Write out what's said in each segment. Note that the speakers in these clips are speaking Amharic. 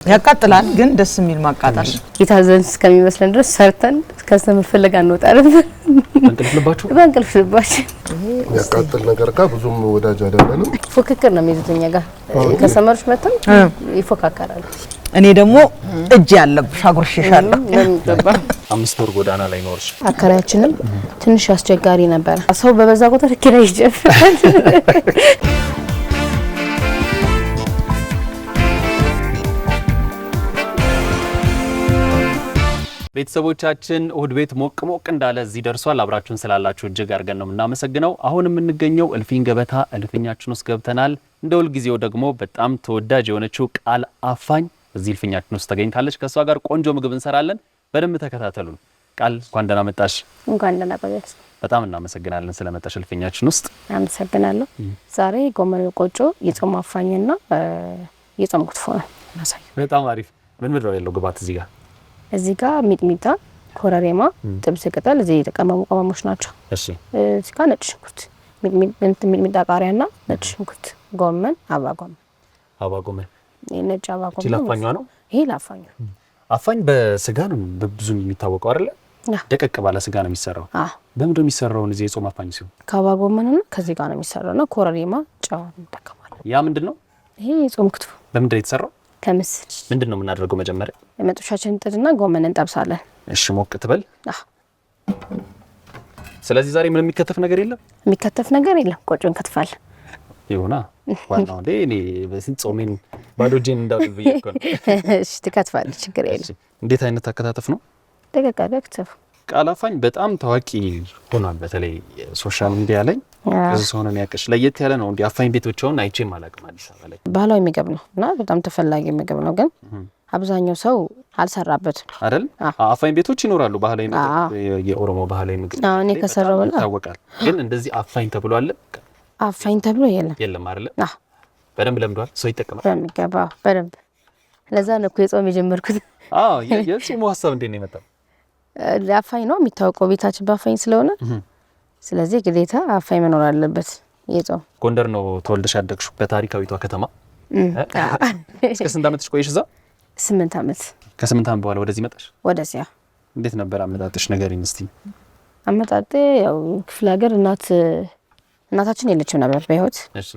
ያቃጥላል ግን ደስ የሚል ማቃጠል ይታዘን እስከሚመስለን ድረስ ሰርተን ከስተመር ፍለጋ እንወጣለን በእንቅልፍባችሁ ያቃጥል ነገር ጋር ብዙም ወዳጅ አይደለንም ፉክክር ነው የሚይዙትኛ ጋር ከስተመሮች መጥተው ይፎካከራሉ እኔ ደግሞ እጅ ያለብሽ አጉርሽሻለሁ ለምደባ 5 ወር ጎዳና ላይ ኖርሽ አከራያችንም ትንሽ አስቸጋሪ ነበር ሰው በበዛ ቁጥር ኪራይ ይጀምራል ቤተሰቦቻችን እሁድ ቤት ሞቅ እንዳለ እዚህ ደርሷል አብራችሁን ስላላችሁ እጅግ አርገን ነው እናመሰግነው አሁን የምንገኘው እልፍኝ ገበታ እልፍኛችን ውስጥ ገብተናል እንደ ሁል ጊዜው ደግሞ በጣም ተወዳጅ የሆነችው ቃል አፋኝ እዚህ እልፍኛችን ውስጥ ተገኝታለች ከሷ ጋር ቆንጆ ምግብ እንሰራለን በደንብ ተከታተሉን ቃል እንኳን ደህና መጣሽ እንኳን ደህና ቆያችሁ በጣም እናመሰግናለን ስለመጣሽ እልፍኛችን ውስጥ አመሰግናለሁ ዛሬ ጎመን ቆጮ የጾም አፋኝና የጾም ክትፎ ነው በጣም አሪፍ ምን ምድረው ያለው ግባት እዚህ ጋር ሚጥሚጣ ኮረሪማ ጥብስ ቅጠል እዚህ የተቀመሙ ቅመሞች ናቸው እሺ እዚህ ጋር ነጭ ሽንኩርት ሚጥሚጣ ቃሪያና ነጭ ሽንኩርት ጎመን አባ ጎመን ነጭ አባ ጎመን ላፋኙ ነው ይሄ ላፋኙ አፋኝ በስጋ ነው በብዙ የሚታወቀው አይደል ደቀቅ ባለ ስጋ ነው የሚሰራው በምን ነው የሚሰራው እዚህ የጾም አፋኝ ሲሆን ከአባ ጎመንና ከዚህ ጋር ነው የሚሰራው ነው ኮረሪማ ጫው እንጠቀማለን ያ ምንድነው ይሄ የጾም ክትፎ በምን ነው የተሰራው ከምስል ምንድነው የምናደርገው መጀመሪያ የመጥሻችን ጥድና ጎመን እንጠብሳለን እሺ ሞቅ ትበል ስለዚህ ዛሬ ምን የሚከተፍ ነገር የለም ቆጮን ከትፋል ይሁና ዋናው እኔ በስንት ጾሜን ባዶጄን እንዳውጥ በየኮ እሺ ትከትፋል ችግር የለም እንዴት አይነት አከታተፍ ነው ደቀቀ ቃል አፋኝ በጣም ታዋቂ ሆኗል በተለይ ሶሻል ሚዲያ ላይ ከዚህ ሰው ነው የሚያቀሽ ለየት ያለ ነው እንዴ አፋኝ ቤቶችን አይቼ ማላቅም አዲስ አበባ ላይ ባህላዊ ምግብ ነው እና በጣም ተፈላጊ ምግብ ነው ግን አብዛኛው ሰው አልሰራበትም አይደል አፋኝ ቤቶች ይኖራሉ ባህላዊ ምግብ የኦሮሞ ባህላዊ ምግብ እኔ ከሰራው በኋላ ታወቃል ግን እንደዚህ አፋኝ ተብሎ አለ አፋኝ ተብሎ የለም አይደል በደንብ ለምዷል ሰው ይተቀማል በሚገባ በደንብ ለዛ ነው የጾም የጀመርኩት የጾም ሐሳብ እንዴት ነው የመጣው አፋኝ ነው የሚታወቀው ቤታችን በአፋኝ ስለሆነ ስለዚህ ግዴታ አፋኝ መኖር አለበት የጾም ጎንደር ነው ተወልደሽ ያደግሽው በታሪካዊቷ ከተማ እስከ ስንት አመትሽ ቆይሽ እዛ 8 አመት ከ8 አመት በኋላ ወደዚህ መጣሽ ወደዚያ እንዴት ነበር አመጣጥሽ ነገሪን እስቲ አመጣጤ ያው ክፍለ ሀገር እናታችን የለችም ነበር በህይወት እሺ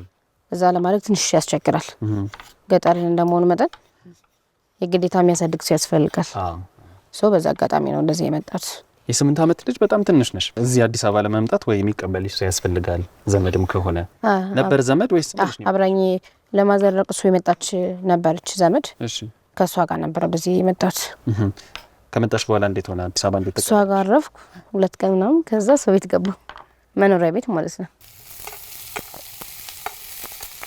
እዛ ለማድረግ ትንሽ ያስቸግራል ገጠር እንደመሆኑ መጠን የግዴታ የሚያሳድግ ሰው ያስፈልጋል ሶ በዛ አጋጣሚ ነው እንደዚህ የመጣት የ8 አመት ልጅ በጣም ትንሽ ነሽ እዚህ አዲስ አበባ ለመምጣት ወይ የሚቀበልሽ ሰው ያስፈልጋል ዘመድም ከሆነ ነበር ዘመድ ወይስ ትንሽ ነው አብራኝ ለማዘረቅሱ የመጣች ነበርች ዘመድ እሺ ከሷ ጋር ነበር በዚህ የመጣች ከመጣሽ በኋላ እንዴት ሆነ አዲስ አበባ እንዴት እሷ ጋር አረፍኩ 2 ቀን ነው ከዛ ሰው ቤት ገባሁ መኖሪያ ቤት ማለት ነው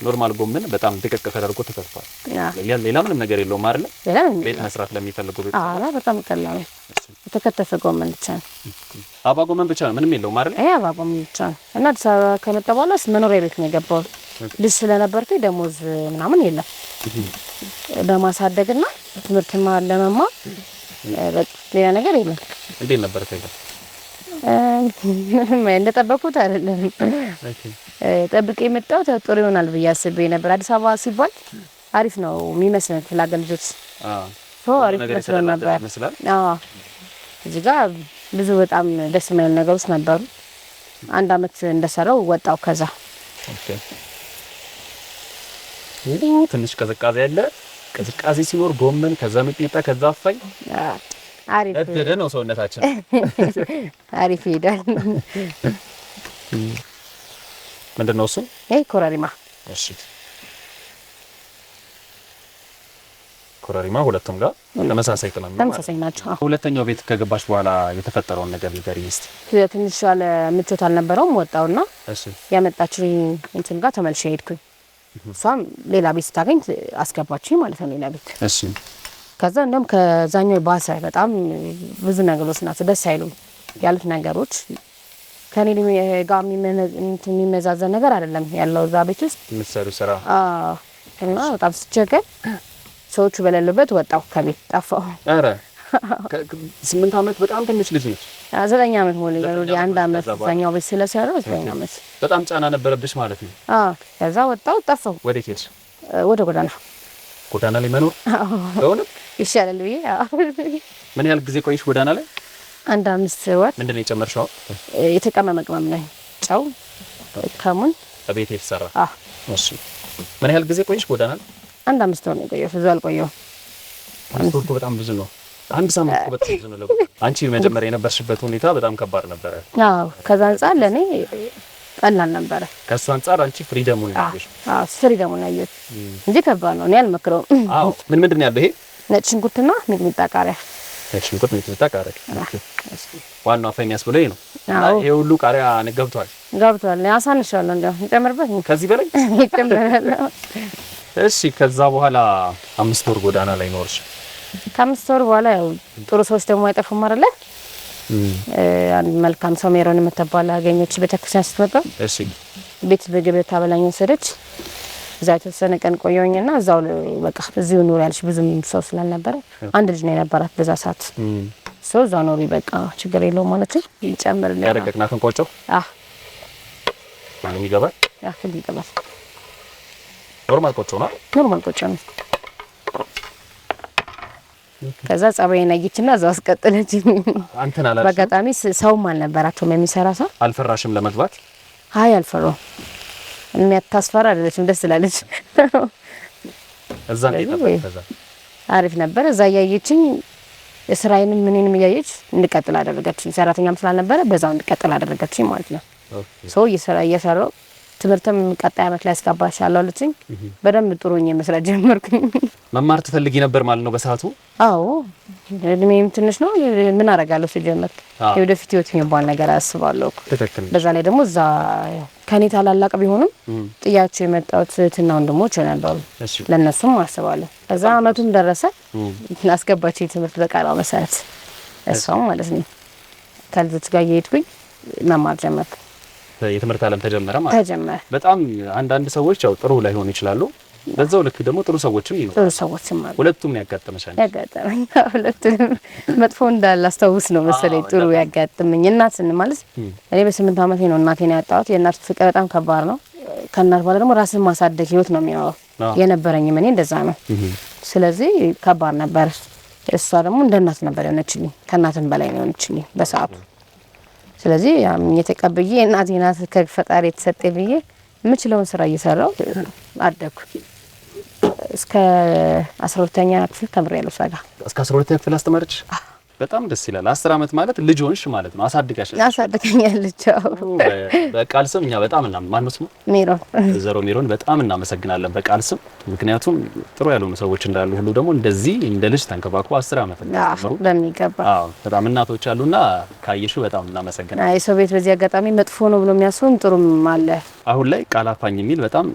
ኖርማል ጎመን በጣም ደቀቅ ተደርጎ ተከትፏል ሌላ ምንም ነገር የለውም አይደል ቤት መስራት ለሚፈልጉ ቤት በጣም ቀላል የተከተፈ ጎመን ብቻ ነው አባ ጎመን ብቻ ነው ምንም የለውም አይደል አባ ጎመን ብቻ ነው እና አዲስ አበባ ከመጣ በኋላ መኖሪያ ቤት ነው የገባው ልጅ ስለነበርኩኝ ደሞዝ ምናምን የለም በማሳደግና ትምህርትማ ለመማር ሌላ ነገር የለም እንዴት ነበር ታይታ እንደጠበቁት አይደለም ጠብቄ የመጣው ጥሩ ይሆናል ብዬ አስቤ ነበር አዲስ አበባ ሲባል አሪፍ ነው የሚመስለው ለአገልግሎት አሪፍ ነበር እዚህ ጋር ብዙ በጣም ደስ የሚል ነገሮች ነበሩ 1 አመት እንደሰራው ወጣው ከዛ ትንሽ ቀዝቃዜ ያለ ቀዝቃዜ ሲኖር ጎመን ከዛ ሚጥሚጣ ከዛ አፋኝ አሪፍ ደደ ነው ሰውነታችን አሪፍ ይሄዳል ምንድነው እሱ ኮረሪማ እሺ ኮረሪማ ሁለቱም ጋር ተመሳሳይ ተመሳሳይ ናቸው ሁለተኛው ቤት ከገባሽ በኋላ የተፈጠረውን ነገር ንገሪኝ እስቲ ትንሽ ያለ ምቾት አልነበረውም ወጣውና እሺ ያመጣችኝ እንትን ጋር ተመልሼ ሄድኩኝ እሷም ሌላ ቤት ታገኝ አስገባችኝ ማለት ነው ሌላ ቤት እሺ ከዛ እንደም ከዛኛው ባሰ በጣም ብዙ ነገሮች ናቸው ደስ አይሉም ያሉት ነገሮች ከኔ ጋር የሚመዛዘን ነገር አይደለም ያለው እዛ ቤት ውስጥ ምሳሌ ስራ እና በጣም ስቸገር ሰዎቹ በሌሉበት ወጣው ከቤት ጠፋው አረ 8 አመት በጣም ትንሽ ልጅ ነች 9 አመት ሞላ ነው 1 አመት ዛኛው ቤት ስለሰራው 9 አመት በጣም ጫና ነበረብሽ ማለት ነው ከዛ ወጣው ጠፋው ወደ ኬስ ወደ ጎዳና ጎዳና ላይ መኖር በእውነት ይሻላል ብዬ። ምን ያህል ጊዜ ቆይሽ ጎዳና ላይ? አንድ 5 ወር። ምንድን ነው የጨመርሽው? የተቀመመ ቅመም ላይ ጨው፣ ከሙን በቤት የተሰራ። እሺ ምን ያህል ጊዜ ቆይሽ ጎዳና ላይ? አንድ 5 ወር ነው የቆየሁት። ብዙ አልቆየሁም። 5 ወር እኮ በጣም ብዙ ነው። አንድ ሳምንት እኮ በጣም ብዙ ነው። አንቺ መጀመሪያ የነበርሽበት ሁኔታ በጣም ከባድ ነበረ። አዎ ከዛ አንፃር ለኔ ቀላል ነበረ። ከሱ አንፃር አንቺ ፍሪደሙን ያየሽ? አዎ ፍሪደሙን ያየሁት እንጂ ከባድ ነው። እኔ አልመክረውም። አዎ ምን ነው ያለው ይሄ? ነጭ ሽንኩርትና ሚጥሚጣ ቃሪያ። ነጭ ሽንኩርት ሚጥሚጣ ቃሪያ። ዋናው አፈ የሚያስብለው ይሄ ነው። ይሄ ሁሉ ቃሪያ ገብቷል። ያሳንሻለሁ እንደው ይጨምርበት ከዚህ በላይ ይጨምራል። እሺ ከዛ በኋላ 5 ወር ጎዳና ላይ ኖርሽ። ከ5 ወር በኋላ ያው ጥሩ ሰዎች ደግሞ አይጠፉም አይደለ? አንድ መልካም ሰው ሜሮን የምትባል አገኘች ቤተክርስቲያን ስትመጣ። እሺ ቤት በግብር ታበላኝ ወሰደች። እዛ የተወሰነ ቀን ቆየሁኝና እዛው በቃ እዚሁ ኑር ያለች ብዙም ሰው ስላልነበረ አንድ ልጅ ነው የነበራት በዛ ሰዓት። ሰው እዛው ኑሪ በቃ ችግር የለውም ማለት ነው። ይጨምርልኝ ያረጋግናትን ቆጮ ማንም ይገባል። ያክል ይገባል። ኖርማል ቆጮ ነው። ኖርማል ቆጮ ነው። ከዛ ጸባዬን አየችና እዛው አስቀጠለች። አንተን አላልሽ? በአጋጣሚ ሰውም አልነበራቸውም የሚሰራ ሰው። አልፈራሽም ለመግባት? አይ አልፈራሁም። የሚያታስፈራ አይደለችም፣ ደስ ትላለች። እዛ እንዴት ነበር? ከዛ አሪፍ ነበር። እዛ እያየችኝ የስራዬንም ምንንም እያየች እንድቀጥል አደረገችኝ። ሰራተኛም ስላልነበረ በዛው እንድቀጥል አደረገችኝ ማለት ነው። ሰው እየሰራው ትምህርትም ቀጣይ አመት ላይ አስገባሻለሁ አለችኝ። በደንብ ጥሩኝ መስራት ጀመርኩኝ። መማር ትፈልጊ ነበር ማለት ነው በሰዓቱ? አዎ እድሜም ትንሽ ነው። ምን አደርጋለሁ ሲጀመር የወደፊት ህይወት የሚባል ነገር አስባለሁ። በዛ ላይ ደግሞ እዛ ከኔ ታላላቅ ቢሆንም ጥያቸው የመጣሁት እህትና ወንድሞች ነበሩ። ለነሱም አስባለሁ። ከዛ አመቱም ደረሰ። አስገባችኝ ትምህርት በቃላው መሰረት እሷም ማለት ነው። ከልጆች ጋር እየሄድኩኝ መማር ጀመርኩ። የትምህርት ዓለም ተጀመረ ማለት ተጀመረ። በጣም አንዳንድ ሰዎች ያው ጥሩ ላይሆን ይችላሉ። በዛው ልክ ደግሞ ጥሩ ሰዎችም ይኖራሉ። ጥሩ ሰዎችም አሉ። ሁለቱም ነው ያጋጠመሻል? ያጋጠመኝ ሁለቱም መጥፎ እንዳላስታውስ ነው መሰለኝ ጥሩ ያጋጠመኝ። እናትን ማለት እኔ በ8 አመቴ ነው እናቴን ያጣሁት። የእናት ፍቅር በጣም ከባድ ነው። ከእናት በኋላ ደግሞ ራስን ማሳደግ ህይወት ነው የሚያወራው። የነበረኝ እኔ እንደዛ ነው። ስለዚህ ከባድ ነበር። እሷ ደግሞ እንደ እናት ነበር የሆነችልኝ። ከእናትም በላይ ነው የሆነችልኝ በሰዓቱ። ስለዚህ የተቀበየ እናቴ ናት ከፈጣሪ የተሰጠኝ ብዬ የምችለውን ስራ እየሰራው አደኩ። እስከ 12ኛ ክፍል ተምሬያለሁ። እስከ 12ኛ ክፍል አስተማረች። በጣም ደስ ይላል። 10 አመት ማለት ልጅ ሆንሽ ማለት ነው። አሳድገኛለች። በቃል ስም እኛ በጣም ማነው ስሙ? ሜሮን፣ ዘሮ ሜሮን በጣም እናመሰግናለን በቃል ስም። ምክንያቱም ጥሩ ያልሆኑ ሰዎች እንዳሉ ሁሉ ደግሞ እንደዚህ እንደ ልጅ ተንከባክቦ 10 አመት ነው በሚገባ። በጣም እናቶች አሉና ካየሽው በጣም እናመሰግናለን። አይ ሰው ቤት በዚህ አጋጣሚ መጥፎ ነው ብሎ የሚያስቡም ጥሩም አለ። አሁን ላይ ቃላፋኝ የሚል በጣም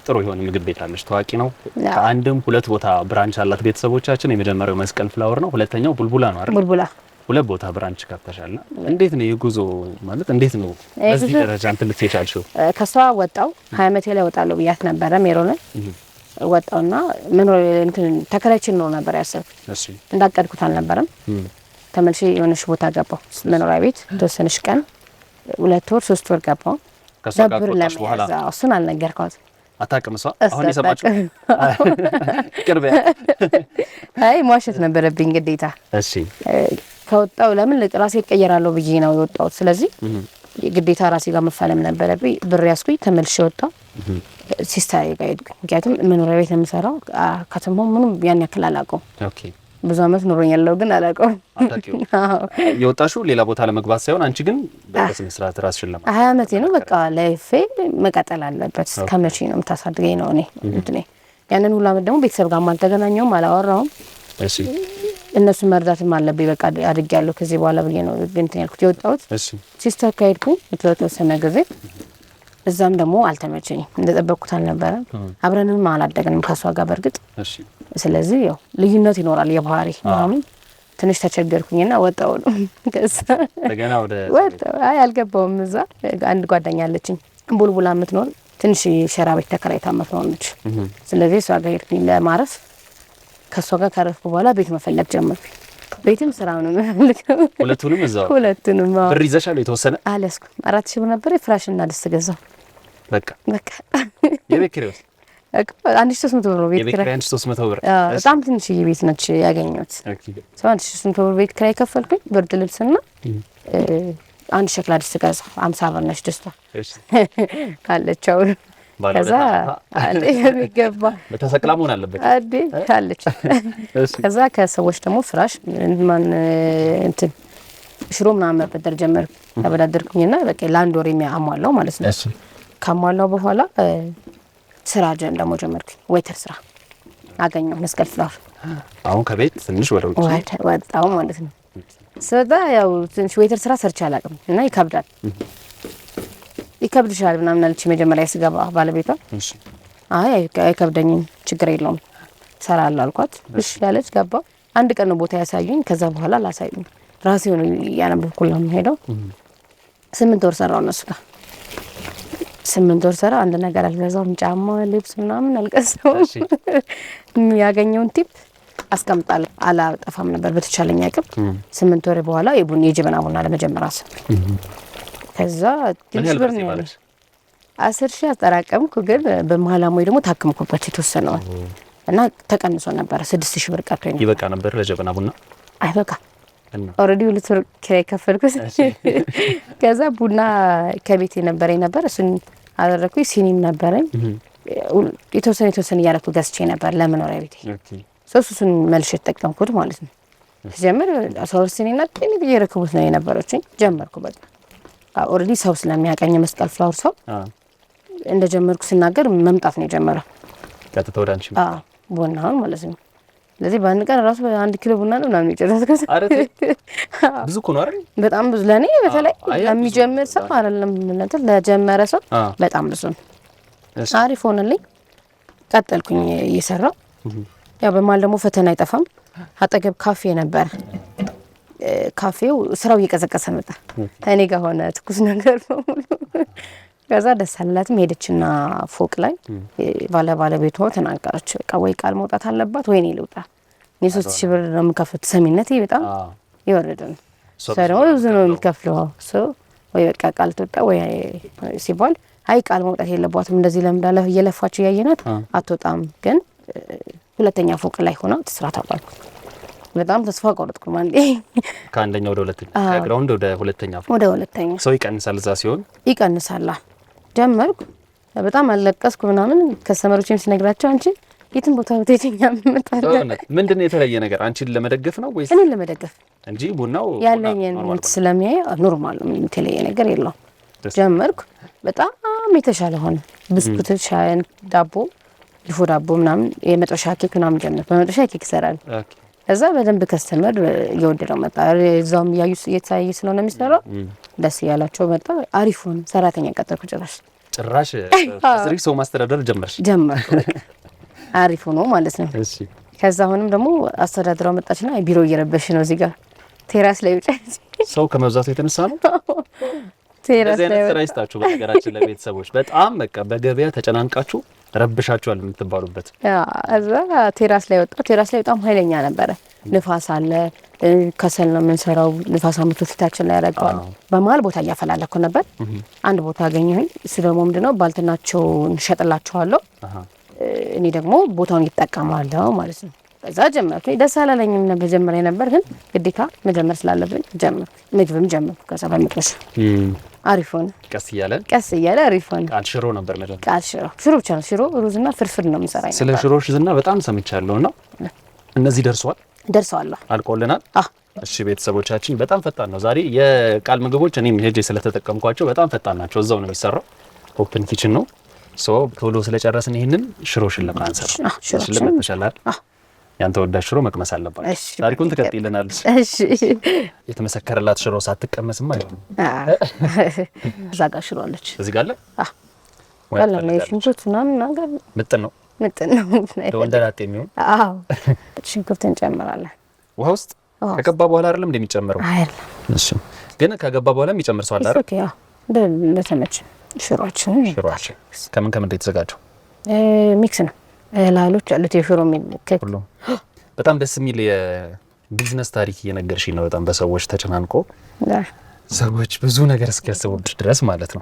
ጥሩ የሆነ ምግብ ቤት አለች። ታዋቂ ነው። ከአንድም 2 ቦታ ብራንች አላት ቤተሰቦቻችን። የመጀመሪያው መስቀል ፍላወር ነው። ሁለተኛው ቡልቡላ ነው አይደል? ቡልቡላ 2 ቦታ ብራንች ከፍተሻልና እንዴት ነው የጉዞ ማለት እንዴት ነው በዚህ ደረጃ እንትን ልትቻልሽው? ከሷ ወጣው 20 አመቴ ላይ ወጣለሁ ብያት ነበረ ሜሮን። ወጣውና ምን እንትን ተከራይችን ነው ነበር ያሰብኩት። እሺ እንዳቀድኩት አልነበረም። ተመልሼ የሆነሽ ቦታ ገባው መኖሪያ ቤት ተወሰነሽ ቀን 2 ወር 3 ወር ገባው። ከሷ ጋር ወጣሽ በኋላ እሱን አልነገርኳት። አታውቅም? አሁን የሰማችሁ ቅርብ አይ ማሸት ነበረብኝ ግዴታ። እሺ ከወጣው ለምን ራሴ እቀየራለሁ ብዬ ነው የወጣሁት። ስለዚህ ግዴታ ራሴ ጋር መፋለም ነበረብኝ። ብር ያስኩኝ ተመልሼ ወጣሁ። ሲስተር ጋር ሄድኩኝ። ምክንያቱም መኖሪያ ቤት የምሰራው ከተማው ምንም ያን ያክል አላውቀውም። ኦኬ ብዙ አመት ኖሮኛለሁ ግን አላውቀውም። አታውቂው? የወጣሽው ሌላ ቦታ ለመግባት ሳይሆን አንቺ ግን በስነ ስርዓት ራስሽን ለማ 20 አመቴ ነው በቃ ላይፌ መቀጠል አለበት። ከመቼ ነው የምታሳድገኝ ነው እኔ እንትን ያንን ሁሉ አመት ደግሞ ቤተሰብ ጋር አልተገናኘሁም፣ አላወራሁም። እሺ እነሱ መርዳትም አለብኝ በቃ አድርጌያለሁ ከዚህ በኋላ ብዬ ነው እንትን ያልኩት የወጣሁት። እሺ ሲስተር ካሄድኩኝ የተወሰነ ጊዜ እዛም ደግሞ አልተመቸኝም፣ እንደጠበቅኩት አልነበረም። አብረንም አላደግንም ከሷ ጋር በርግጥ። እሺ ስለዚህ ያው ልዩነት ይኖራል የባህሪ ምናምን ትንሽ ተቸገርኩኝና ወጣሁ ነው። ከዛ ተገና ወጣሁ። አይ አልገባውም። እዛ አንድ ጓደኛ አለችኝ ቡልቡላ የምትኖር ትንሽ ሸራ ቤት ተከራይታ የምትኖር ነች። ስለዚህ እሷ ጋር ሄድኩኝ ለማረፍ። ከሷ ጋር ካረፍኩ በኋላ ቤት መፈለግ ጀመርኩኝ። ቤትም ስራው ነው የምፈልገው። ሁለቱንም እዛው ሁለቱንም ብር ይዘሻል? የተወሰነ አልያዝኩም። 4000 ብር ነበር። ፍራሽና ድስት ገዛው። በቃ የቤት ኪራይ 1300 ብር ቤት ኪራይ 1300 ብር በጣም ትንሽዬ ቤት ነች ያገኘሁት። 1300 ብር ቤት ኪራይ ከፈልኩኝ። ብርድ ልብስና አንድ ሸክላ ድስት ገዛ 50 ብር ነች ድስቷ አለችው። ከዛ አለ የሚገባ በተሰቅላ መሆን አለበት አለች። ከዛ ከሰዎች ደግሞ ፍራሽ ማን እንትን ሽሮ ምናምን መበደር ጀመርኩ። ተበዳደርኩኝና በቃ ለአንድ ወር የሚያሟላው ማለት ነው። ካሟላው በኋላ ስራ ደግሞ ጀመርኩኝ። ዌተር ስራ አገኘሁ መስቀል ፍላወር። አሁን ከቤት ትንሽ ወደ ውጭ ወጣሁ ማለት ነው። ስለዛ ያው ትንሽ ዌተር ስራ ሰርቼ አላውቅም እና ይከብድሻል ምናምን አለች መጀመሪያ ስገባ ባለቤቷ። አይከብደኝም ችግር የለውም እሰራለሁ አልኳት። እሺ ያለች ገባ። አንድ ቀን ነው ቦታ ያሳዩኝ። ከዛ በኋላ ላሳዩኝ ራሴ ሆነ ያነበብኩላ ሄደው 8 ወር ሰራው እነሱ ጋር 8 ወር ሰራ። አንድ ነገር አልገዛውም፣ ጫማ ልብስ ምናምን አልቀሰውም። ያገኘውን ቲፕ አስቀምጣለሁ አላጠፋም ነበር በተቻለኝ አቅም። 8 ወር በኋላ የጀበና ቡና ለመጀመር አሰብኩ። ከዛ ትንሽ ብር ነው 10,000 አጠራቀምኩ። ግን በመሃላሞይ ደግሞ ታክምኩበት የተወሰነው እና ተቀንሶ ነበር 6,000 ብር ቀርቶኝ። ይበቃ ነበር ለጀበና ቡና? አይበቃ ኦሬዲ ልትር ከፈልኩት። ከዛ ቡና ከቤት የነበረኝ ነበር እሱን አደረኩኝ። ሲኒም ነበረኝ የተወሰነ እያደረኩ ገዝቼ ነበር ለመኖሪያ ቤቴ። እሱን መልሼ ተጠቀምኩት ማለት ነው። ጀመር 12 ሲኒና ጥቂት እየረከቡት ነው የነበረችኝ። ጀመርኩ በቃ ኦሬዲ ሰው ስለሚያቀኝ መስቀል ፍላወር ሰው እንደጀመርኩ ሲናገር መምጣት ነው የጀመረው። ቀጥታ ወደ አንቺ ቡናውን ማለት ነው። ስለዚህ በአንድ ቀን ራሱ 1 ኪሎ ቡና ነው ምናምን ይጨረስኩት። ብዙ እኮ ነው አይደል? በጣም ብዙ ለኔ በተለይ ለሚጀምር ሰው አይደለም ማለት ለጀመረ ሰው በጣም ብዙ ነው። አሪፍ ሆነልኝ። ቀጠልኩኝ እየሰራው። ያው በማል ደግሞ ፈተና አይጠፋም። አጠገብ ካፌ ነበር። ካፌው ስራው እየቀዘቀዘ መጣ። እኔ ጋር ሆነ ትኩስ ነገር ነው። ከዛ ደስ አላትም ሄደችና ፎቅ ላይ ባለቤቷ ተናገረች። በቃ ወይ ቃል መውጣት አለባት ወይ እኔ ልውጣ። እኔ 3,000 ብር ነው የምከፍለው። ሰሚነቴ በጣም ይወረደ ነው። ሰው ብዙ ነው የሚከፍለው። ሰው ወይ በቃ ቃል ትወጣ ወይ ሲባል አይ ቃል መውጣት የለባትም እንደዚህ ለምዳለ እየለፋች ያየናት አትወጣም። ግን ሁለተኛ ፎቅ ላይ ሆና ትስራ ተባልኩ። በጣም ተስፋ ቆረጥኩ ማለት ከአንደኛ ወደ ሁለተኛ ከግራውንድ ወደ ሁለተኛ ወደ ሁለተኛ ሰው ይቀንሳል። እዛ ሲሆን ይቀንሳል። ጀመርኩ። በጣም አለቀስኩ ምናምን። ከሰመሮችም ሲነግራቸው አንቺ የትን ቦታ ወተኛ መጣለ ምንድነው የተለየ ነገር አንቺን ለመደገፍ ነው ወይስ እኔን ለመደገፍ እንጂ ቡናው ያለኝን ስለሚያይ ኖርማል ነው፣ የተለየ ነገር የለውም። ጀመርኩ። በጣም የተሻለ ሆነ። ብስኩት፣ ሻይ፣ ዳቦ፣ ድፎ ዳቦ ምናምን የመጥበሻ ኬክ ምናምን ጀመርኩ። በመጥበሻ ኬክ ይሰራል። እዛ በደንብ ከስተመር እየወደደው መጣ። እዛውም ያዩ እየታየ ስለሆነ የሚሰራው ደስ ያላቸው መጣ። አሪፍ ሆነ። ሰራተኛ ቀጠርኩ። ጭራሽ አስሪ ሰው ማስተዳደር ጀመርኩ። አሪፍ ሆኖ ማለት ነው። እሺ ከዛ አሁንም ደግሞ አስተዳድረው መጣችና ቢሮ እየረበሽ ነው እዚህ ጋር ቴራስ ላይ ውጪ ሰው ከመብዛቱ የተነሳ ነው። ቴራስ ላይ ስራ ይስጣችሁ። በነገራችን ለቤተሰቦች በጣም በቃ በገበያ ተጨናንቃችሁ ረብሻችኋል የምትባሉበት። እዛ ቴራስ ላይ ወጣ። ቴራስ ላይ በጣም ኃይለኛ ነበረ። ንፋስ አለ። ከሰል ነው የምንሰራው። ንፋስ አመቱ ፊታችን ላይ ያረጋል። በመሀል ቦታ እያፈላለኩ ነበር። አንድ ቦታ አገኘሁኝ። እሱ ደግሞ ምንድነው ባልትናቸው እንሸጥላቸዋለሁ፣ እኔ ደግሞ ቦታውን ይጠቀማለሁ ማለት ነው። ከዛ ጀመርኩ። ደስ አላለኝም መጀመሪያ ነበር፣ ግን ግዴታ መጀመር ስላለብኝ ጀመርኩ። ምግብም ጀመርኩ። ከዛ በመጥበሻ አሪፍ ሆነ። ቀስ እያለ አሪፍ ሆነ። ቃል ሽሮ ነበር መጀመሪያ። ቃል ሽሮ ብቻ ነው። ሽሮ ሩዝና ፍርፍር ነው የምሰራው። ስለ ሽሮሽ ዝና በጣም ሰምቻለሁና እነዚህ ደርሰዋል አልቆልናል። እሺ ቤተሰቦቻችን በጣም ፈጣን ነው ዛሬ የቃል ምግቦች። እኔም ሄጄ ስለተጠቀምኳቸው በጣም ፈጣን ናቸው። እዛው ነው የሚሰራው። ኦፕን ኪችን ነው። ቶሎ ስለጨረስን ይሄንን ሽሮሽን ለማንሰር ሽልም ተሻላል። ያንተ ወዳጅ ሽሮ መቅመስ አለባት። ታሪኩን ትቀጥይልናለሽ። እሺ የተመሰከረላት ሽሮ ሳትቀመስማ አይሆንም። እዛ ጋር ሽሮ አለች። እዚህ ጋር አለ። ወላ ነው ሽንኩርት ምናምን ነገር ምጥን ነው ለወንደላጤ የሚሆን። ሽንኩርት እንጨምራለን ውሃ ውስጥ ከገባ በኋላ አይደለም እንደሚጨምረው አይደለም። እሺ ግን ከገባ በኋላ የሚጨምር ሰው አለ አይደል? ኦኬ እንደተመቸ ሽሮአችን ከምን የተዘጋጀው ሚክስ ነው። ላሎች አሉት የሽሮ ሚልከት ሁሉ በጣም ደስ የሚል የቢዝነስ ታሪክ እየነገርሽኝ ነው። በጣም በሰዎች ተጨናንቆ ሰዎች ብዙ ነገር እስኪያስቡት ድረስ ማለት ነው።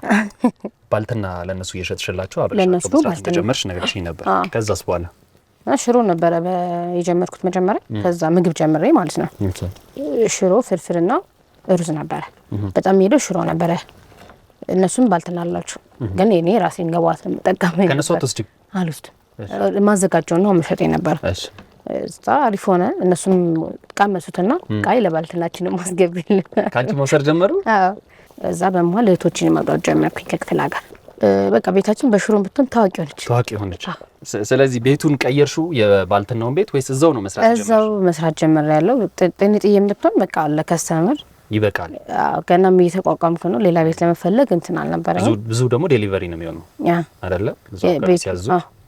ባልትና ለነሱ እየሸጥሽላቸው አብረሻቸው መስራት ጀመርሽ ነገርሽኝ ነበር። ከዛስ በኋላ ሽሮ ነበረ የጀመርኩት መጀመሪያ። ከዛ ምግብ ጀምሬ ማለት ነው። ሽሮ ፍርፍርና ሩዝ ነበረ። በጣም ሄዶ ሽሮ ነበረ። እነሱም ባልትና አላችሁ ግን እኔ ራሴን ገባት ተጠቀመኝ። ከነሱ አትወስጂ? አልወስድም። ማዘጋጀው ነው መሸጥ ነበር። እሺ እዛ አሪፍ ሆነ። እነሱም ቃመሱትና ቃይ ለባልትናችን ማስገቢልን ካንቺ መውሰድ ጀመሩ። አዎ እዛ በመሃል እህቶችን ማውጣት ጀመርኩኝ ከክፍለ ሀገር። በቃ ቤታችን በሽሮን ብትሆን ታዋቂ ሆነች። ስለዚህ ቤቱን ቀየርሽው የባልትናውን ቤት ወይስ እዛው ነው መስራት ጀመርሽ? እዛው መስራት ጀመርያለሁ። ጥንጥዬም ብትሆን በቃ ለከስተመር ይበቃል። ገናም እየተቋቋምኩ ነው። ሌላ ቤት ለመፈለግ እንትን አልነበረም። ብዙ ደግሞ ዴሊቨሪ ነው የሚሆነው አይደለ?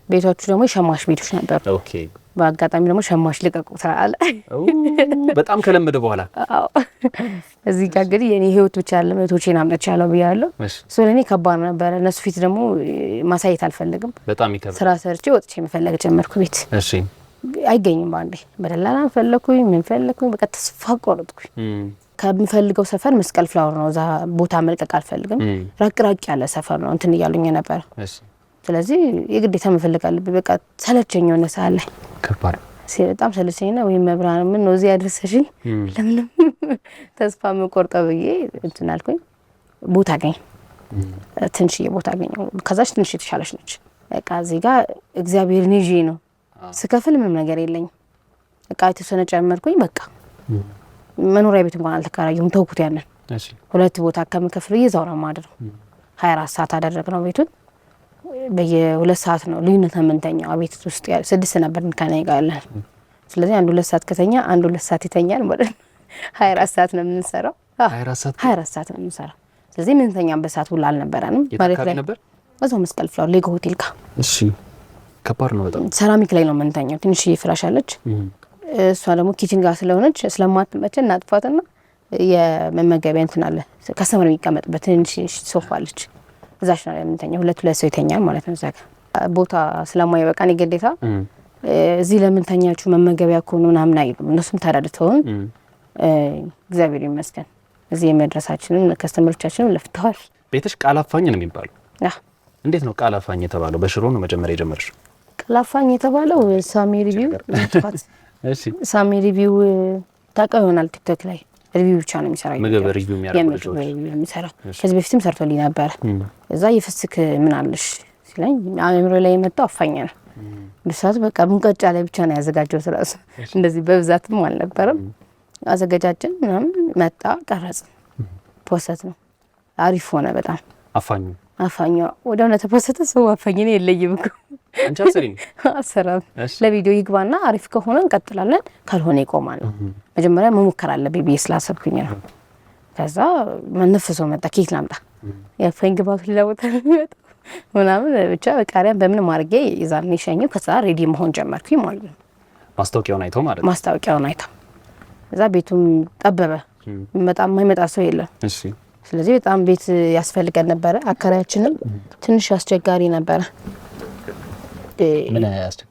ቤቶቹ ደግሞ የሸማች ቤቶች ነበሩ። ኦኬ። በአጋጣሚ ደግሞ ሸማች ልቀቁ ተራለ በጣም ከለመደ በኋላ እዚህ ጋር እንግዲህ የኔ ህይወት ብቻ አይደለም እህቶቼን አምጥቻለሁ ብያለሁ። እሱ ለኔ ከባድ ነበር። እነሱ ፊት ደግሞ ማሳየት አልፈልግም። በጣም ይከብዳል። ስራ ሰርቼ ወጥቼ መፈለግ ጀመርኩ ቤት። እሺ አይገኝም ባንዴ። በደላላ ፈለኩኝ ምን ፈለኩኝ በቃ ተስፋ ቆረጥኩኝ። ከምፈልገው ሰፈር መስቀል ፍላወር ነው። እዛ ቦታ መልቀቅ አልፈልግም። ራቅ ያለ ሰፈር ነው እንትን እያሉኝ ነበር። እሺ ስለዚህ የግዴታ መፈለግ አለብኝ። በቃ ሰለቸኝ ሆነ ሳለ ከባድ በጣም ሰለቸኝና ወይ መብራን ምን ነው እዚህ ያደረሰሽኝ ለምን ተስፋ መቆርጠው ብዬ እንትን አልኩኝ። ቦታ አገኘ ትንሽዬ ቦታ አገኘ። ከዛች ትንሽ የተሻለች ነች። በቃ እዚህ ጋር እግዚአብሔርን ይዤ ነው ስከፍል ምንም ነገር የለኝም። በቃ የተወሰነ ጨመርኩኝ። በቃ መኖሪያ ቤት እንኳን አልተከራየሁም ተውኩት። ያንን እሺ ሁለት ቦታ ከምከፍል እየዛው ነው ማድረው 24 ሰዓት አደረግነው ቤቱን። በየ2 ሰዓት ነው ልዩነት የምንተኛው። ቤት ውስጥ 6 ነበር ከኔ ጋር ያለን። ስለዚህ አንድ 2 ሰዓት ከተኛ አንድ 2 ሰዓት ይተኛል ማለት ነው። 24 ሰዓት ነው የምንሰራው። 24 ሰዓት ነው የምንሰራው። ስለዚህ ምንተኛም በሰዓት ሁሉ አልነበረንም። ማለት ላይ ነበር እዛው መስቀል ፍላወር ሌጎ ሆቴል ጋር። እሺ ከባድ ነው በጣም። ሰራሚክ ላይ ነው የምንተኛው። ትንሽዬ ፍራሽ አለች። እሷ ደግሞ ኪችን ጋር ስለሆነች ስለማትመቸ እናጥፋትና የመመገቢያ እንትን አለ ከስተመር የሚቀመጥበት ትንሽ ሶፋ አለች። እዛች ነው የምንተኛው። ሁለት ሰው ይተኛል ማለት ነው። እዛ ጋር ቦታ ስለማይበቃን የግዴታ እዚህ ለምን ተኛችሁ መመገቢያ ከሆነ ምናምን አይሉም። እነሱም ተረድተውን እግዚአብሔር ይመስገን እዚህ የመድረሳችንን ከስተመሮቻችንን ለፍተዋል። ቤትሽ ቃላፋኝ ነው የሚባለው? እንዴት ነው ቃላፋኝ የተባለው? በሽሮ ነው መጀመሪያ የጀመርሽው? ቃላፋኝ የተባለው ሳሚ ሪቪው እሺ ሳሚ ሪቪው ታውቀው ይሆናል። ቲክቶክ ላይ ሪቪው ብቻ ነው የሚሰራው። ምግብ ሪቪው የሚያደርገው የሚሰራው ከዚህ በፊትም ሰርቶልኝ ነበር። እዛ የፍስክ ምን አለሽ ሲለኝ አእምሮ ላይ የመጣው አፋኝ ነው። በሰዓቱ በቃ ሙቀጫ ላይ ብቻ ነው ያዘጋጀው። ስራስ እንደዚህ በብዛትም አልነበረም። አዘጋጃጀን ምናምን መጣ ቀረጽ ፖስት ነው። አሪፍ ሆነ በጣም አፋኝ ወዲያው ነው ተፖስተ። ሰው አፋኝ ነው የለይም እኮ አንቺ አሰሪኝ አሰራም ለቪዲዮ ይግባና አሪፍ ከሆነ እንቀጥላለን፣ ካልሆነ ይቆማል። መጀመሪያ መሞከር አለብኝ ብዬ ስላሰብኩኝ ነው። ከዛ መንፈሰው መጣ። ኬክ ላምጣ ያፈኝ ግባቱ ሊላወጣ ነው ምናምን ብቻ በቃሪያን በምን ማርጌ ይዛልኝ ሸኘው። ከዛ ሬዲ መሆን ጀመርኩኝ ማለት ነው። ማስታወቂያውን አይተው ማለት ነው። ማስታወቂያውን አይተው እዛ ቤቱም ጠበበ። በጣም የማይመጣ ሰው የለም። እሺ ስለዚህ በጣም ቤት ያስፈልገን ነበረ። አከራያችንም ትንሽ አስቸጋሪ ነበረ። ምን ያስቸጋሪ?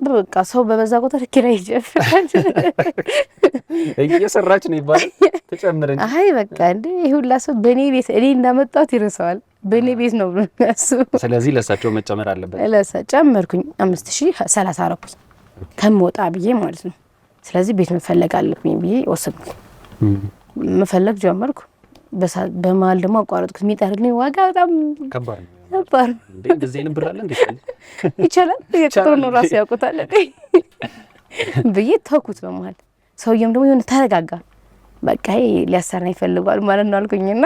በቃ ሰው በበዛ ቁጥር ኪራይ ይጀምራል። እየሰራች ነው ይባላል ተጨምረኝ። አይ በቃ እንዴ ይሁላ ሰው በኔ ቤት እኔ እንዳመጣሁት ይረሳዋል። በኔ ቤት ነው እሱ። ስለዚህ ለሳቸው መጨመር አለበት። ለሳቸው ጨመርኩኝ 5030 አረኩኝ ከመውጣ ብዬ ማለት ነው። ስለዚህ ቤት መፈለግ አለብኝ ብዬ ወሰንኩኝ። መፈለግ ጀመርኩ። በመሀል ደግሞ አቋረጥኩት። የሚጠርልኝ ዋጋ በጣም ከባድ ነው። እንዴ እንደዚህ አይነት ብር አለ እንዴ? ይቻላል የቅጥሩ ነው ራሱ ያውቁታል ብዬ ተውኩት። በመሀል ሰውየም ደግሞ የሆነ ተረጋጋ። በቃ ሊያሰራ ይፈልጋል ማለት ነው አልኩኝና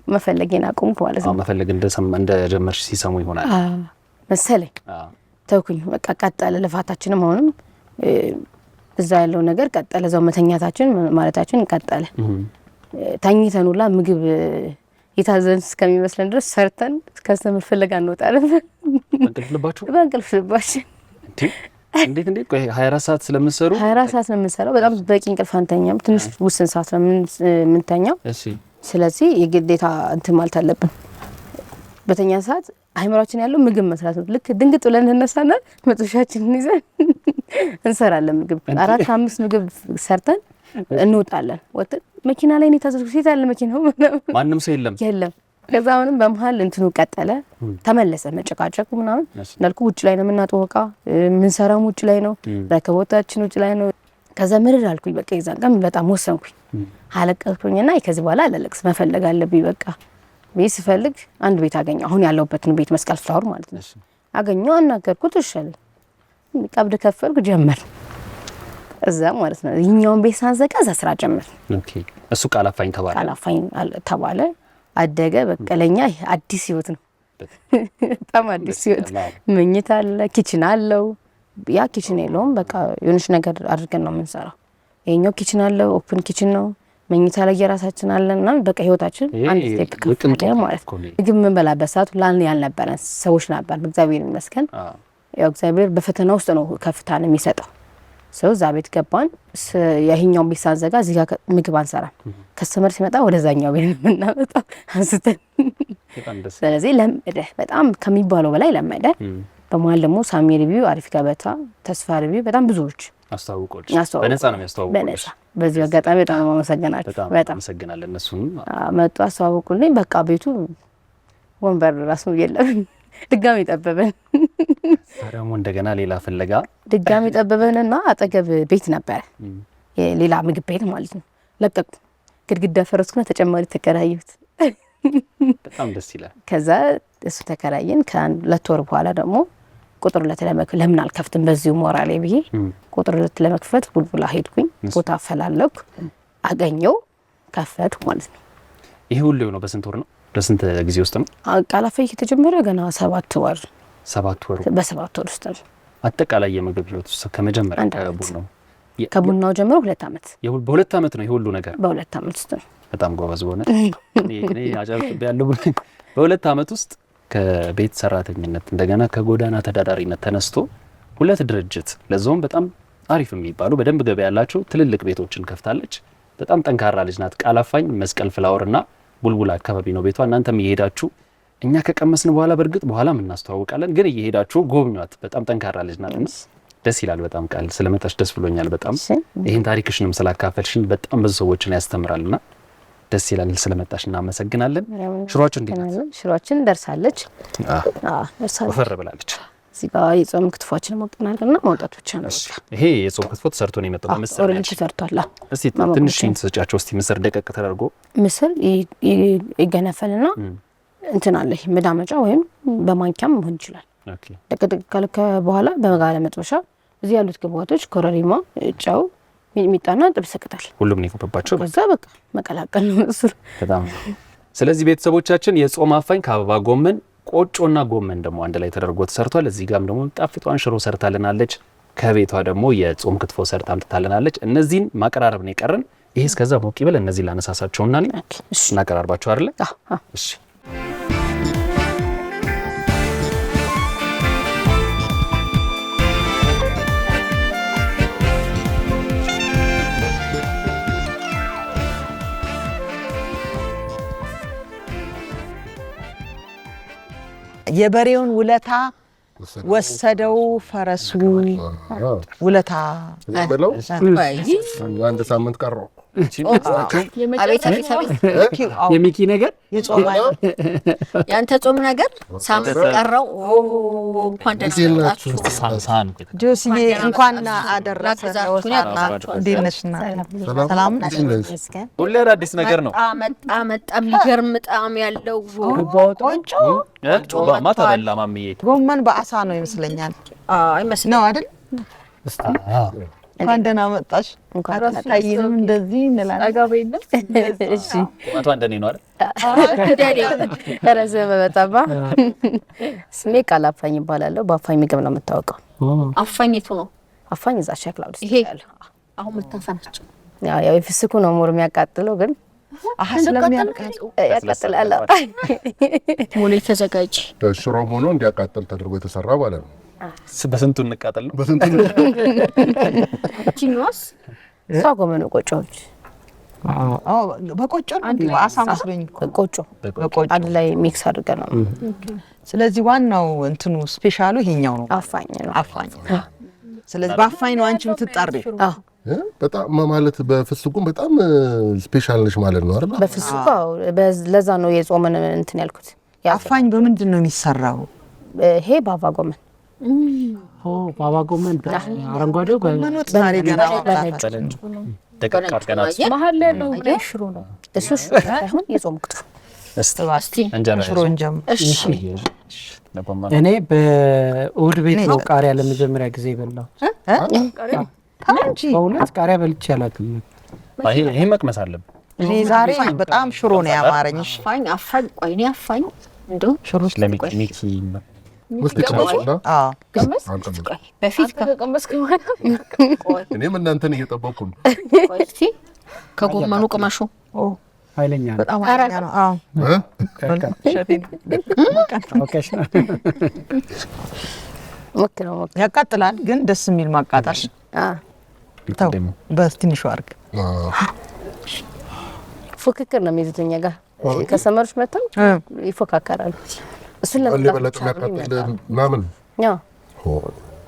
መፈለጌን አቆምኩ ማለት ነው። መፈለግ እንደጀመርሽ ሲሰሙ ይሆናል መሰለኝ። ተውኩኝ። በቃ ቀጠለ ልፋታችንም አሁንም እዛ ያለው ነገር ቀጠለ። እዛው መተኛታችን ማለታችን ቀጠለ። ታኝተን ሁላ ምግብ የታዘን እስከሚመስለን ድረስ ሰርተን ከስተመር ፍለጋ እንወጣለን። በእንቅልፍ ልባችን እንዴት ቆይ 24 ሰዓት ስለምንሰሩ 24 ሰዓት ነው የምንሰራው። በጣም በቂ እንቅልፍ አንተኛም። ትንሽ ውስን ሰዓት ነው የምንተኛው። እሺ ስለዚህ የግዴታ እንትን ማለት አለብን። በተኛ ሰዓት አይምሮአችን ያለው ምግብ መስራት ነው። ልክ ድንግጥ ብለን እንነሳና መጥሻችንን ይዘን እንሰራለን። ምግብ 4-5 ምግብ ሰርተን እንወጣለን። ወጥተን መኪና ላይ ነው ታዘዝኩ ሴት ያለ መኪናው ማንም ሰው የለም። ከዛ አሁንም በመሃል እንትኑ ቀጠለ ተመለሰ መጨቃጨቁ ምናምን እንዳልኩ ውጭ ላይ ነው የምናጠወቃ ምን ሰራም ውጭ ላይ ነው ረከቦታችን ውጭ ላይ ነው። ከዛ ምርር አልኩኝ በቃ ይዛን ቀን በጣም ወሰንኩኝ አለቀስኩኝና ከዚህ በኋላ አላለቅስ መፈለግ አለብኝ በቃ ቤት ስፈልግ አንድ ቤት አገኘ አሁን ያለውበትን ቤት መስቀል ፍላወር ማለት ነው አገኘው አናገርኩት እሺል ቀብድ ከፈልኩ ጀመር እዛ ማለት ነው ይኛውን ቤት ሳንዘጋ እዛ ስራ ጀመር። ኦኬ እሱ ቃላፋኝ ተባለ አደገ በቀለኛ አዲስ ህይወት ነው በጣም አዲስ ህይወት መኝታ አለ ኪችን አለው ያ ኪችን የለውም በቃ የሆነች ነገር አድርገን ነው የምንሰራው ይሄኛው ኪችን አለው ኦፕን ኪችን ነው መኝታ ላይ የራሳችን አለና በቃ ህይወታችን አንድ ስቴፕ ከፍ ማለት ነው። ግን ምን በላበት ሰዓት ላን ያልነበረን ሰዎች ነበር እግዚአብሔር ይመስገን ያው እግዚአብሔር በፈተና ውስጥ ነው ከፍታን የሚሰጠው ሰው እዛ ቤት ገባን የህኛውን ቤት ሳንዘጋ እዚህ ጋር ምግብ አንሰራም ከስተመር ሲመጣ ወደዛኛው ቤት እናመጣው አንስተን ስለዚህ ለመደ በጣም ከሚባለው በላይ ለመደ በመሃል ደግሞ ሳሚ ሪቪው አሪፍ ገበታ ተስፋ ሪቪው በጣም ብዙዎች አስተዋውቆልሽ በነፃ ነው የሚያስተዋውቁልሽ በዚህ አጋጣሚ በጣም አመሰግናለሁ በጣም አመሰግናለሁ እነሱም መጡ አስተዋውቁልኝ በቃ ቤቱ ወንበር ራሱ የለም ድጋሚ ጠበበን ታዲያም እንደገና ሌላ ፍለጋ ድጋሚ ጠበበንና አጠገብ ቤት ነበር ሌላ ምግብ ቤት ማለት ነው ለቀቁ ግድግዳ ፈረስኩና ተጨማሪ ተከራዩት በጣም ደስ ይላል። ከዛ እሱ ተከራየን ከሁለት ወር በኋላ ደግሞ ቁጥር ለምን አልከፍትም በዚሁ ሞራሌ ብዬ ቁጥር ለመክፈት ቡልቡላ ሄድኩኝ ቦታ አፈላለኩ አገኘው ከፈትኩ ማለት ነው። ይሄ ሁሉ ነው በስንት ወር ነው በስንት ጊዜ ውስጥ ነው? ቃላፋይ ከተጀመረ ገና 7 ወር በ7 ወር ውስጥ ነው። አጠቃላይ የምግብ ህይወት ውስጥ ከመጀመሪያ ከቡናው ጀምሮ 2 አመት በ2 አመት ነው ይሄ ሁሉ ነገር በ2 አመት ውስጥ ነው። በጣም ጎበዝ ሆነ እኔ አጫውት ያለው በ2 አመት ውስጥ ከቤት ሰራተኝነት እንደገና ከጎዳና ተዳዳሪነት ተነስቶ 2 ድርጅት ለዛውም በጣም አሪፍ የሚባሉ በደንብ ገበያ ያላቸው ትልልቅ ቤቶችን ከፍታለች። በጣም ጠንካራ ልጅ ናት። ቃላፋኝ መስቀል ፍላወርና ቡልቡላ አካባቢ ነው ቤቷ። እናንተም እየሄዳችሁ እኛ ከቀመስን በኋላ በርግጥ በኋላም እናስተዋውቃለን፣ ግን እየሄዳችሁ ጎብኟት። በጣም ጠንካራ ልጅ ናት። ደስ ይላል። በጣም ቃል ስለመጣሽ ደስ ብሎኛል። በጣም ይሄን ታሪክሽንም ስላካፈልሽን በጣም ብዙ ሰዎችን ያስተምራልና ደስ ይላል። ስለመጣሽ እናመሰግናለን። ሽሮአችን እንዴት ናት? ሽሮአችን ደርሳለች። ደርሳለች። ወፈር ብላለች። እዚህ ጋር የጾም ክትፏችን ሞቅናልና ማውጣት ብቻ ነው። ይሄ የጾም ክትፎ ተሰርቶ ነው የመጣው። ምስር ኦሬንጅ ተሰርቷል። እስቲ ትንሽ ተሰጫቸው። እስቲ ምስር ደቀቅ ተደርጎ ምስር ይገነፈልና እንትን አለ መዳመጫ ወይም በማንኪያም መሆን ይችላል። ኦኬ ደቀቅ ካልከ በኋላ በመጋለ መጥበሻ እዚህ ያሉት ግብአቶች ኮረሪማ፣ ጨው፣ ሚጥሚጣና ጥብስ ቅጠል ሁሉም ነው የፈባቸው። ከዛ በቃ መቀላቀል ነው ምስር በጣም። ስለዚህ ቤተሰቦቻችን የጾም አፋኝ ከአበባ ጎመን ቆጮና ጎመን ደግሞ አንድ ላይ ተደርጎ ተሰርቷል። እዚህ ጋርም ደግሞ ጣፍጧን ሽሮ ሰርታልናለች። ከቤቷ ደግሞ የጾም ክትፎ ሰርታ አምጥታልናለች። እነዚህን ማቀራረብ ነው የቀረን። ይሄ እስከዛ ሞቅ ይበል። እነዚህ ላነሳሳቸውና እናቀራርባቸው አይደል? እሺ የበሬውን ውለታ ወሰደው ፈረሱ ውለታ ብለው አንድ ሳምንት ቀረው። የሚኪ ነገር ያንተ ጾም ነገር ሳምንት ቀረው። እንኳን ደስ ያላችሁ ጆሲዬ፣ እንኳን አደረሰ። እንዴት ነሽ? ሰላም ነሽ? ሁሌ አዲስ ነገር ነው። መጣ የሚገርም ጣዕም ያለው ቆንጆ ማታ በላ ማምዬ ጎመን በአሳ ነው ይመስለኛል። አይመስልም ነው አይደል? እንኳን ደህና መጣሽ። እንኳን ታይንም እንደዚህ እንላለን። አጋባ የለም። እሺ ማታ እንደኔ ነው አይደል? ረዘ በጣባ ስሜ ቃላፋኝ ይባላል። በአፋኝ ምግብ ነው የምታወቀው። አፋኝቱ ነው አፋኝ እዛ ሸክላው ደስ ይላል። አሁን ምታፈናቸው ያው የፍስኩ ነው ሞር የሚያቃጥለው ግን ያቃጥላል። ሙሉ ተዘጋጅ ሽሮ ሆኖ እንዲያቃጥል ተደርጎ የተሰራ ማለት ነው። በስንቱ እንቃጠል ነው? በስንቱ ቺኖስ ሳጎመን ቆጮች በቆጮ በአሳ መስሎኝ ቆጮ አንድ ላይ ሚክስ አድርገን ነው። ስለዚህ ዋናው እንትኑ ስፔሻሉ ይሄኛው ነው። አፋኝ ነው። አፋኝ። ስለዚህ በአፋኝ ነው አንቺ የምትጣሪው። በጣም ማለት በፍስጉም በጣም ስፔሻል ነሽ ማለት ነው አይደል? በፍስጉ ለዛ ነው የጾምን እንትን ያልኩት። አፋኝ በምንድን ነው የሚሰራው? ይሄ ባባ ጎመን ባባ ጎመን አረንጓዴው ምኑት ዛሬ ገና ደቀቅ አድርገናት መሀል ላይ ነው ሽሮ ነው እሱ ሳይሆን የጾም ክትፎ። እስቲ እንጀራ ሽሮ እንጀምር። እሺ እኔ በእሑድ ቤት ነው ቃሪያ ለመጀመሪያ ጊዜ በላው። ታንጂ በእውነት ቃሪያ በልቼ አላውቅም። ይሄ መቅመስ አለብን። እኔ ዛሬ በጣም ሽሮ ነው ያማረኝ። አፋኝ ቆይ እኔ አፋኝ እንደው ሽሮ ለሚኪ ውስጥ ይቀመጥና ቆይ በፊት ከቀመስክ ማለት እኔም እናንተን እየጠበቅኩ ነው። ቆይ እስቲ ከጎመኑ ቅመሹ ኃይለኛ ነው። በጣም ኃይለኛ ነው። አዎ ኦኬሽ ነው። ሞክረው ያቃጥላል ግን ደስ የሚል ማቃጠል። ተው በትንሹ አድርግ። ፉክክር ነው የሚይዙት እኛ ጋር ከሰመሮች መጥተው ይፎካከራሉ። እሱን ለበለጠ የሚያቃጥል ምናምን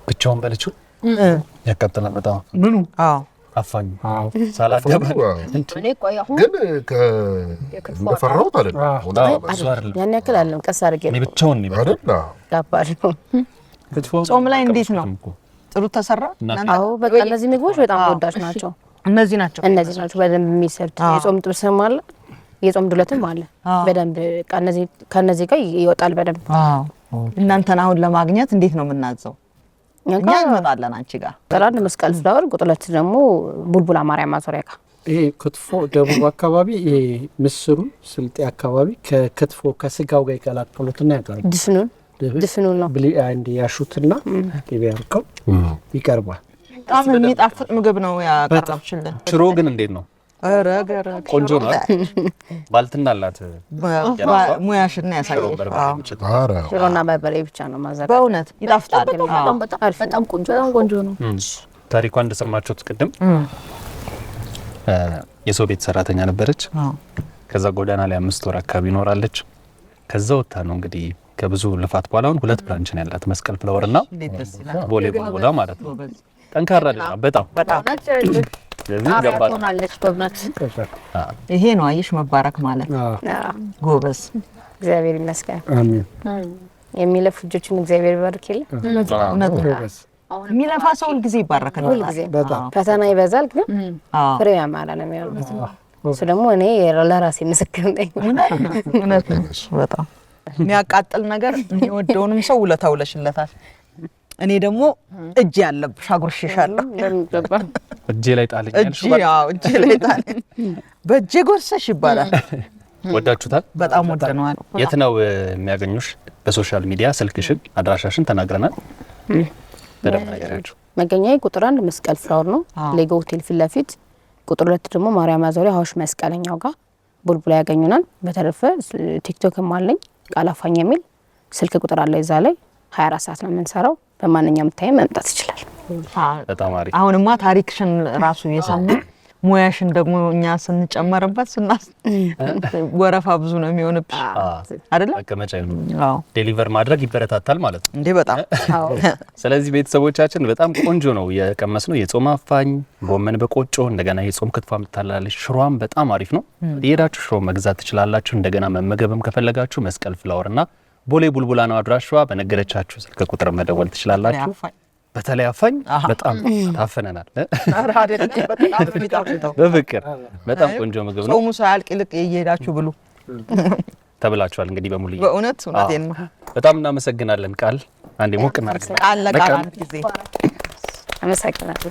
ብቻውን በልቼው ያቃጥላል በጣም ምኑ አፋኝ ሳላደባ እኔ ቆይ አሁን ግን ከፈራሁት አይደለም። ያን ያክል አለም ቀስ አድርጌ እኔ ብቻውን ነው አይደል? ጋባል ነው። ጾም ላይ እንዴት ነው? ጥሩ ተሰራ? አዎ በቃ እነዚህ ምግቦች በጣም ተወዳጅ ናቸው። እነዚህ ናቸው በደንብ የሚሰሩት። የጾም ጥብስም አለ፣ የጾም ዱለትም አለ። በደንብ ከነዚህ ጋር ይወጣል በደንብ። እናንተን አሁን ለማግኘት እንዴት ነው የምናዘው? እኛ እንመጣለን አንቺ ጋር። ጥራን መስቀል ፍላወር ቁጥለት ደግሞ ቡልቡላ ማርያም ማዞሪያ ጋር ይሄ ክትፎ ደቡብ አካባቢ ይሄ ምስሩ ስልጤ አካባቢ ከክትፎ ከስጋው ጋር ይቀላቀሉትና ያቀርቡ። ድፍኑን ነው ብሊ አንድ ያሹትና ይበርቀው ይቀርባል። በጣም የሚጣፍጥ ምግብ ነው ያቀረብሽልን። ሽሮ ግን እንዴት ነው? ረገረ ቆንጆ ነው። ባልትና አላት ሙያሽና ያሳየሽ። ሽሮና በርበሬ ብቻ ነው ማዘጋጀት። በእውነት ይጣፍጣል። በጣም ቆንጆ ነው። ታሪኳ እንደሰማችሁት ቅድም የሰው ቤት ሰራተኛ ነበረች። ከዛ ጎዳና ላይ 5 ወር አካባቢ ይኖራለች። ከዛ ወጣ ነው እንግዲህ ከብዙ ልፋት በኋላ አሁን 2 ብራንች ነው ያላት፣ መስቀል ፍላወርና ቦሌ ቡልቡላ ማለት ነው። ጠንካራ ልጅ ነው በጣም ስለዚህ ገባች ሆናለች በእውነት። ይሄ ነው አይሽ መባረክ ማለት። ጎበዝ እግዚአብሔር ይመስገን። አሜን። የሚለፉ ልጆችን እግዚአብሔር ይባርክልኝ። ጎበዝ የሚለፋ ሰው ሁልጊዜ ይባረካል። ሁልጊዜ ፈተና ይበዛል ግን ፍሬው ያማረ ነው የሚሆነው። እሱ ደግሞ እኔ ለራሴ ምስክር ነኝ። በጣም የሚያቃጥል ነገር የሚወደውንም ሰው ውለታውለሽለታል። እኔ ደግሞ እጄ ያለብሽ አጉርሽሻለሁ። እጄ ላይ ጣልኝ ያልሽ እጄ ላይ ጣልኝ በእጄ ጎርሰሽ ይባላል። ወዳችሁታል? በጣም ወደነዋል። የት ነው የሚያገኙሽ? በሶሻል ሚዲያ ስልክሽን፣ አድራሻሽን ተናግረናል። በደንብ ነገራችሁ። መገኛዬ ቁጥር 1 መስቀል ፍላወር ነው፣ ሌጎ ሆቴል ፊት ለፊት። ቁጥር 2 ደግሞ ማርያም ማዞሪያ ሀውሽ መስቀለኛው ጋር ቡልቡላ ያገኙናል። በተረፈ ቲክቶክም አለኝ ቃላፋኝ የሚል ስልክ ቁጥር አለ። እዛ ላይ 24 ሰዓት ነው የምንሰራው። በማንኛውም ታይም መምጣት ይችላል። በጣም አሪፍ። አሁንማ ታሪክሽን ራሱ የሰሙ ሙያሽን ደግሞ እኛ ስንጨመርበት ወረፋ ብዙ ነው የሚሆንብሽ አይደል? አቀመጫ ዴሊቨር ማድረግ ይበረታታል ማለት ነው እንዴ? በጣም ስለዚህ ቤተሰቦቻችን በጣም ቆንጆ ነው የቀመስነው። የጾም አፋኝ ጎመን በቆጮ እንደገና የጾም ክትፎ ምታላለች። ሽሮም በጣም አሪፍ ነው። እየሄዳችሁ ሽሮ መግዛት ትችላላችሁ። እንደገና መመገብም ከፈለጋችሁ መስቀል ፍላወርና ቦሌ ቡልቡላ ነው አድራሻዋ። በነገረቻችሁ ስልክ ቁጥር መደወል ትችላላችሁ። በተለይ አፋኝ በጣም ታፈነናል። በፍቅር በጣም ቆንጆ ምግብ ነው። ጾሙ ሳያልቅ ይልቅ እየሄዳችሁ ብሉ ተብላችኋል። እንግዲህ በሙሉ በእውነት እውነቴን ነው። በጣም እናመሰግናለን። ቃል አንዴ ሞቅ እናድርግ። ቃል ለቃል ጊዜ አመሰግናለሁ።